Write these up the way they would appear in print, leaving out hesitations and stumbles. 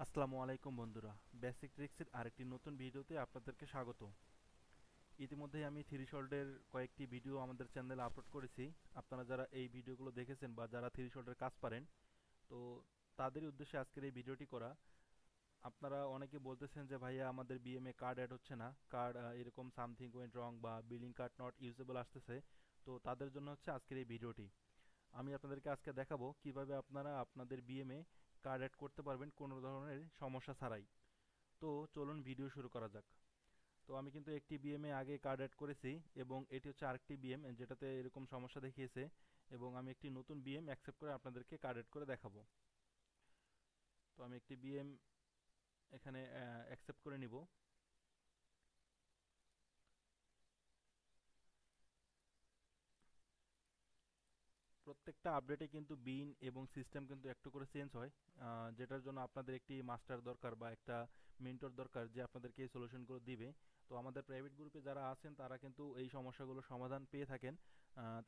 আসসালামু আলাইকুম বন্ধুরা, বেসিক ট্রিক্সের আরেকটি নতুন ভিডিওতে আপনাদেরকে স্বাগত। ইতিমধ্যেই আমি থ্রিশোল্ডের কয়েকটি ভিডিও আমাদের চ্যানেলে আপলোড করেছি। আপনারা যারা এই ভিডিওগুলো দেখেছেন বা যারা থ্রিশোল্ডের কাজ পারেন, তো তাদের উদ্দেশ্যে আজকের এই ভিডিওটি করা। আপনারা অনেকে বলতেছেন যে ভাইয়া আমাদের বিএমএ কার্ড অ্যাড হচ্ছে না, কার্ড এরকম সামথিং ওয়েন্ট রং বা বিলিং কার্ড নট ইউজেবল আসতেছে। তো তাদের জন্য হচ্ছে আজকের এই ভিডিওটি। আমি আপনাদেরকে আজকে দেখাবো কিভাবে আপনারা আপনাদের বিএমএ কার্ড অ্যাড করতে পারবেন কোনো ধরনের সমস্যা ছাড়াই। তো চলুন ভিডিও শুরু করা যাক। তো আমি কিন্তু একটি বিএমএ আগে কার্ড অ্যাড করেছি এবং এটি হচ্ছে আরেকটি বিএম যেটাতে এরকম সমস্যা দেখিয়েছে, এবং আমি একটি নতুন বিএম অ্যাকসেপ্ট করে আপনাদেরকে কার্ড অ্যাড করে দেখাবো। তো আমি একটি বিএম এখানে অ্যাকসেপ্ট করে নিব। প্রত্যেকটা আপডেটে কিন্তু বিন এবং সিস্টেম কিন্তু একটু করে চেঞ্জ হয়, যেটার জন্য আপনাদের একটি মাস্টার দরকার বা একটা মেন্টর দরকার যে আপনাদেরকে এই সলিউশনগুলো দিবে। তো আমাদের প্রাইভেট গ্রুপে যারা আছেন তারা কিন্তু এই সমস্যাগুলোর সমাধান পেয়ে থাকেন।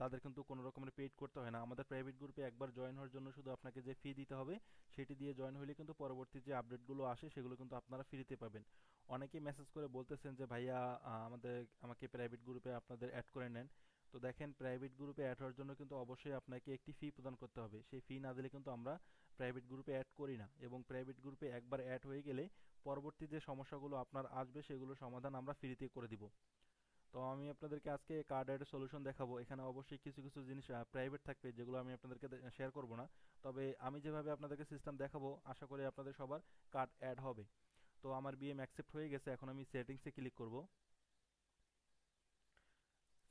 তাদের কিন্তু কোনো রকমের পেইড করতে হয় না। আমাদের প্রাইভেট গ্রুপে একবার জয়েন হওয়ার জন্য শুধু আপনাকে যে ফি দিতে হবে, সেটি দিয়ে জয়েন হলে কিন্তু পরবর্তী যে আপডেটগুলো আসে সেগুলো কিন্তু আপনারা ফ্রিতে পাবেন। অনেকেই মেসেজ করে বলতেছেন যে ভাইয়া আমাকে প্রাইভেট গ্রুপে আপনাদের অ্যাড করে নেন। তো দেখেন, প্রাইভেট গ্রুপে অ্যাড হওয়ার জন্য কিন্তু অবশ্যই আপনাকে একটি ফি প্রদান করতে হবে। সেই ফি না দিলে কিন্তু আমরা প্রাইভেট গ্রুপে অ্যাড করি না, এবং প্রাইভেট গ্রুপে একবার অ্যাড হয়ে গেলে পরবর্তী যে সমস্যাগুলো আপনার আসবে সেগুলোর সমাধান আমরা ফ্রিতে করে দিব। তো আমি আপনাদেরকে আজকে কার্ড অ্যাডের সলিউশন দেখাবো। এখানে অবশ্যই কিছু কিছু জিনিস প্রাইভেট থাকবে যেগুলো আমি আপনাদেরকে শেয়ার করব না। তবে আমি যেভাবে আপনাদেরকে সিস্টেম দেখাবো আশা করি আপনাদের সবার কার্ড অ্যাড হবে। তো আমার বিএম অ্যাকসেপ্ট হয়ে গেছে, এখন আমি সেটিংসে ক্লিক করব।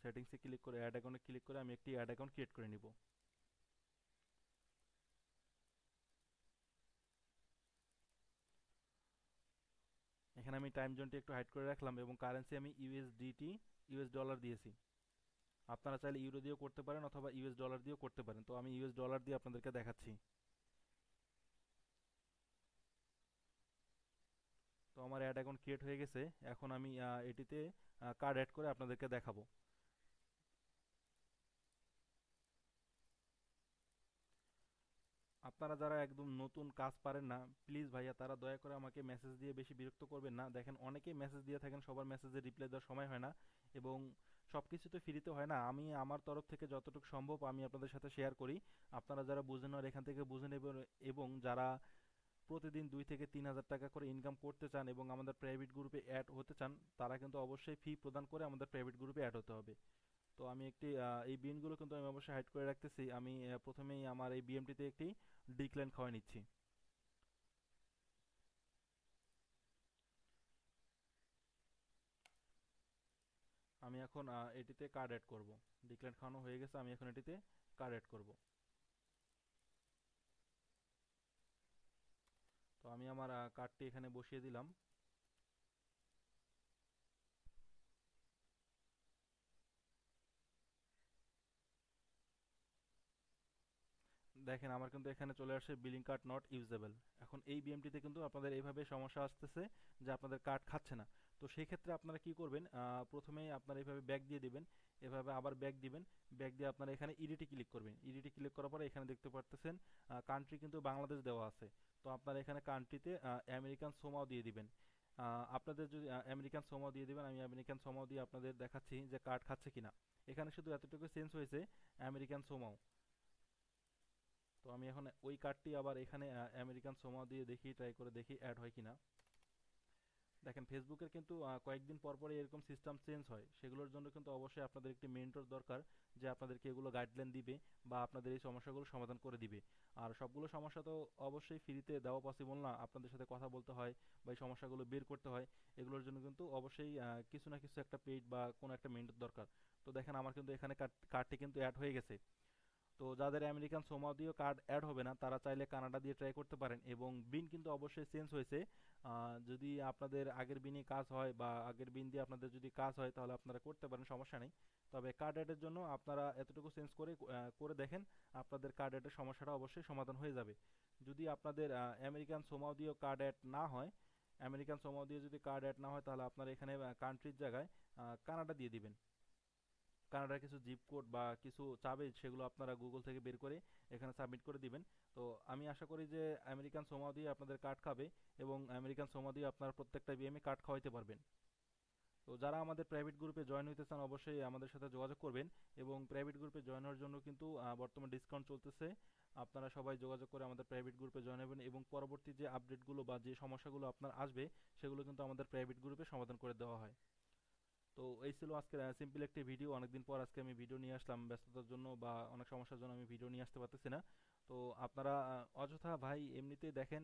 সেটিংসে ক্লিক করে অ্যাড অ্যাকাউন্টে ক্লিক করে আমি একটি অ্যাড অ্যাকাউন্ট ক্রিয়েট করে নিব। এখানে আমি টাইম জোনটি একটু হাইড করে রাখলাম এবং কারেন্সি আমি ইউএসডিটি, ইউএস ডলার দিয়েছি। আপনারা চাইলে ইউরো দিয়েও করতে পারেন অথবা ইউএস ডলার দিয়েও করতে পারেন। তো আমি ইউএস ডলার দিয়ে আপনাদেরকে দেখাচ্ছি। তো আমার অ্যাড অ্যাকাউন্ট ক্রিয়েট হয়ে গেছে। এখন আমি এটিতে কার্ড অ্যাড করে আপনাদেরকে দেখাবো। আপনারা যারা একদম নতুন কাজ পারেন না, প্লিজ ভাইয়া তারা দয়া করে আমাকে মেসেজ দিয়ে বেশি বিরক্ত করবেন না। দেখেন, অনেকেই মেসেজ দিয়ে থাকেন, সবার মেসেজে রিপ্লাই দেওয়ার সময় হয় না, এবং সব কিছু তো ফ্রিতে হয় না। আমি আমার তরফ থেকে যতটুকু সম্ভব আমি আপনাদের সাথে শেয়ার করি। আপনারা যারা বুঝেন আর এখান থেকে বুঝে নেবেন, এবং যারা প্রতিদিন 2 থেকে 3 হাজার টাকা করে ইনকাম করতে চান এবং আমাদের প্রাইভেট গ্রুপে অ্যাড হতে চান, তারা কিন্তু অবশ্যই ফি প্রদান করে আমাদের প্রাইভেট গ্রুপে অ্যাড হতে হবে। তো আমি একটি এই বিনগুলো কিন্তু আমি অবশ্যই হাইড করে রাখতেছি। আমি প্রথমেই আমার এই বিএমটিতে একটি ডিক্লাইন খাওয়াই নিচ্ছি। আমি এখন এটিতে কার্ড অ্যাড করব। ডিক্লাইন খাওয়ানো হয়ে গেছে, আমি এখন এটিতে কার্ড অ্যাড করব। তো আমি আমার কার্ডটি এখানে বসিয়ে দিলাম। দেখেন, আমার কিন্তু এখানে চলে আসে বিলিং কার্ড নট ইউজেবল। এখন এই বিএমটিতে কিন্তু আপনাদের এইভাবে সমস্যা আসতেছে যে আপনাদের কার্ড খাচ্ছে না। তো সেই ক্ষেত্রে আপনারা কি করবেন, প্রথমেই আপনারা এইভাবে ব্যাক দিয়ে দিবেন, এভাবে আবার ব্যাক দিবেন। ব্যাক দিয়ে আপনারা এখানে ইডিটি ক্লিক করবেন। ইডিটি ক্লিক করার পরে এখানে দেখতে পারতেছেন কান্ট্রি কিন্তু বাংলাদেশ দেওয়া আছে। তো আপনারা এখানে কান্ট্রিতে আমেরিকান সোমাও দিয়ে দিবেন। আপনাদের যদি আমেরিকান সোমাও দিয়ে দিবেন, আমি আমেরিকান সোমাও দিয়ে আপনাদের দেখাচ্ছি যে কার্ড খাচ্ছে কিনা। এখানে শুধু এতটুকু চেঞ্জ হয়েছে, আমেরিকান সোমাও। তো আমি এখন ওই কার্ডটি আবার এখানে আমেরিকান সোমা দিয়ে দেখি, ট্রাই করে দেখি অ্যাড হয় কিনা। দেখেন, ফেসবুকের কিন্তু কয়েকদিন পর পরে এরকম সিস্টেম চেঞ্জ হয়, সেগুলোর জন্য কিন্তু অবশ্যই আপনাদের একটি মেন্টর দরকার যে আপনাদেরকে এগুলো গাইডলাইন দিবে বা আপনাদের এই সমস্যাগুলো সমাধান করে দিবে। আর সবগুলো সমস্যা তো অবশ্যই ফ্রিতে দেওয়া পসিবল না, আপনাদের সাথে কথা বলতে হয় বা এই সমস্যাগুলো বের করতে হয়। এগুলোর জন্য কিন্তু অবশ্যই কিছু না কিছু একটা পেইড বা কোনো একটা মেন্টর দরকার। তো দেখেন, আমার কিন্তু এখানে কার্ডটি কিন্তু অ্যাড হয়ে গেছে। তো যাদের আমেরিকান সোমা দিয়েও কার্ড অ্যাড হবে না তারা চাইলে কানাডা দিয়ে ট্রাই করতে পারেন, এবং বিন কিন্তু অবশ্যই চেঞ্জ হয়েছে। যদি আপনাদের আগের বিনে কাজ হয় বা আগের বিন দিয়ে আপনাদের যদি কাজ হয় তাহলে আপনারা করতে পারেন, সমস্যা নেই। তবে কার্ড অ্যাডের জন্য আপনারা এতটুকু চেঞ্জ করে করে দেখেন, আপনাদের কার্ড অ্যাডের সমস্যাটা অবশ্যই সমাধান হয়ে যাবে। যদি আপনাদের আমেরিকান সোমাও দিয়েও কার্ড অ্যাড না হয়, আমেরিকান সোমাও দিয়ে যদি কার্ড অ্যাড না হয় তাহলে আপনারা এখানে কান্ট্রির জায়গায় কানাডা দিয়ে দিবেন। কানাডার কিছু জিপ কোড বা কিছু চাবে, সেগুলো আপনারা গুগল থেকে বের করে এখানে সাবমিট করে দিবেন। তো আমি আশা করি যে আমেরিকান সোমা দিয়ে আপনাদের কার্ড খাবে এবং আমেরিকান সোমা দিয়ে আপনারা প্রত্যেকটা বিএমএ কার্ড খাওয়াইতে পারবেন। তো যারা আমাদের প্রাইভেট গ্রুপে জয়েন হইতে চান অবশ্যই আমাদের সাথে যোগাযোগ করবেন। এবং প্রাইভেট গ্রুপে জয়েন হওয়ার জন্য কিন্তু বর্তমানে ডিসকাউন্ট চলতেছে। আপনারা সবাই যোগাযোগ করে আমাদের প্রাইভেট গ্রুপে জয়েন হবেন এবং পরবর্তী যে আপডেটগুলো বা যে সমস্যাগুলো আপনার আসবে সেগুলো কিন্তু আমাদের প্রাইভেট গ্রুপে সমাধান করে দেওয়া হয়। তো এই ছিল আজকের সিম্পল একটি ভিডিও। অনেকদিন পর আজকে আমি ভিডিও নিয়ে আসলাম, ব্যস্ততার জন্য বা অনেক সমস্যার জন্য আমি ভিডিও নিয়ে আসতে পারতেছি না। তো আপনারা অযথা ভাই এমনিতেই দেখেন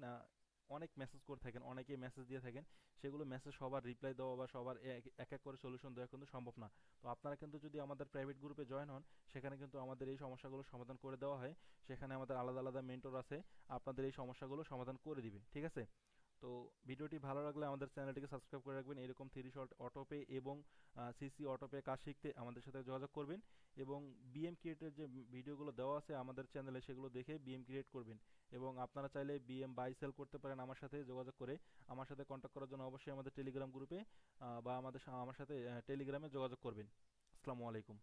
অনেক মেসেজ করে থাকেন, অনেকেই মেসেজ দিয়ে থাকেন, সেগুলো মেসেজ সবার রিপ্লাই দেওয়া বা সবার এক এক করে সলিউশন দেওয়া কিন্তু সম্ভব না। তো আপনারা কিন্তু যদি আমাদের প্রাইভেট গ্রুপে জয়েন হন, সেখানে কিন্তু আমাদের এই সমস্যাগুলো সমাধান করে দেওয়া হয়। সেখানে আমাদের আলাদা আলাদা মেন্টর আছে, আপনাদের এই সমস্যাগুলো সমাধান করে দিবে, ঠিক আছে? তো ভিডিওটি ভালো লাগলে আমাদের চ্যানেলটিকে সাবস্ক্রাইব করে রাখবেন। এরকম 3 শর্ট অটোপে এবং সিসি অটোপে কাজ শিখতে আমাদের সাথে যোগাযোগ করবেন। এবং বিএম ক্রিয়েটের যে ভিডিওগুলো দেওয়া আছে আমাদের চ্যানেলে, সেগুলো দেখে বিএম ক্রিয়েট করবেন। এবং আপনারা চাইলে বিএম বাই সেল করতে পারেন আমার সাথে যোগাযোগ করে। আমার সাথে কন্ট্যাক্ট করার জন্য অবশ্যই আমাদের টেলিগ্রাম গ্রুপে বা আমার সাথে টেলিগ্রামে যোগাযোগ করবেন। আসসালামু আলাইকুম।